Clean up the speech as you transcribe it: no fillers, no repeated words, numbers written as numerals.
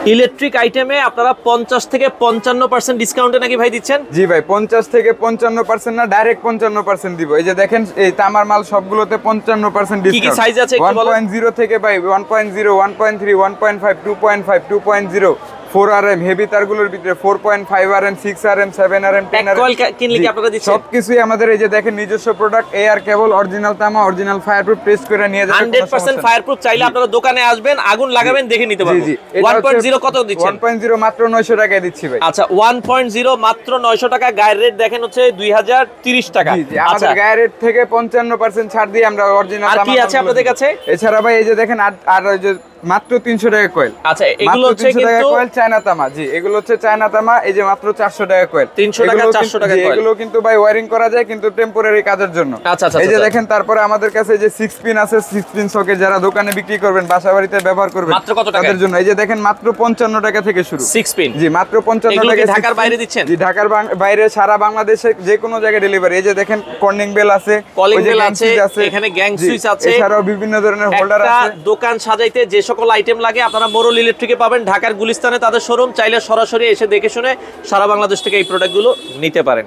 Electric আইটেমে আপনারা 50 থেকে 55% ডিসকাউন্টে নাকি ভাই দিচ্ছেন? জি ভাই, 50 থেকে 55% না, ডাইরেক্ট 55% দিব। এই যে দেখেন এই তামার মাল সবগুলোতে 55% ডিসকাউন্ট। কি কি সাইজ আছে একটু বলেন? 1.0 থেকে ভাই 1.0, 1.3, 1.5, 2.5, 2.0, 4RM হেভি তারগুলোর ভিতরে 4.5RM, 6RM, 7RM, 10RM coil কিনলে কি আপনারা দিচ্ছেন? সবকিছুই আমাদের এই যে দেখেন নিজস্ব প্রোডাক্ট, এয়ার কেবল, অরিজিনাল তামা, অরিজিনাল ফায়ারপ্রুফ, টেস্ট করে নিয়ে যাবেন। 100% ফায়ারপ্রুফ। চাইলে আপনারা দোকানে আসবেন, আগুন লাগাবেন, দেখে নিতে পারবেন। 1.0 কত দিচ্ছেন? 1.0 মাত্র 900 টাকায় দিচ্ছি ভাই। আচ্ছা, 1.0 মাত্র 900 টাকা। গায়ের রেট দেখেন হচ্ছে 2030 টাকা। জি, আমাদের গায়ের রেট থেকে 55% ছাড় দিয়ে আমরা অরিজিনাল আর তামা। কি আছে আপনাদের কাছে? এছাড়া ভাই এই যে দেখেন আর ওই যে মাত্র 300 টাকা কয়েল। আচ্ছা, এগুলো হচ্ছে কিন্তু কয়েল চায়না তামা। জি, এগুলো হচ্ছে চায়না তামা। এই যে মাত্র 400 টাকা কয়েল। 300 টাকা 400 টাকা কয়েল। এগুলো কিন্তু ভাই ওয়্যারিং করা যায়, কিন্তু টেম্পোরারি কাজের জন্য। আচ্ছা আচ্ছা। এই যে দেখেন, তারপরে আমাদের কাছে যে 6 পিন আছে, 6 পিন সকেট যারা দোকানে বিক্রি করবেন, বাসাবাড়িতে ব্যবহার করবেন, মাত্র কত টাকা তাদের জন্য এই যে দেখেন মাত্র 55 টাকা থেকে শুরু 6 পিন। জি, মাত্র 55 টাকা। ঢাকার বাইরে দিচ্ছেন? জি, ঢাকার বাইরে, সারা বাংলাদেশে যে কোনো জায়গায় ডেলিভারি। এই যে দেখেন কর্নিং বেল আছে, কলিং বেল আছে, এখানে গ্যাং সুইচ আছে, এছাড়াও বিভিন্ন ধরনের হোল্ডার আছে। দোকান সাজাইতে যে সকল আইটেম লাগে আপনারা মোরল ইলেকট্রিকে পাবেন। ঢাকার গুলিস্তানে তাদের শোরুম। চাইলে সরাসরি এসে দেখে শুনে সারা বাংলাদেশ থেকে এই প্রোডাক্টগুলো নিতে পারেন।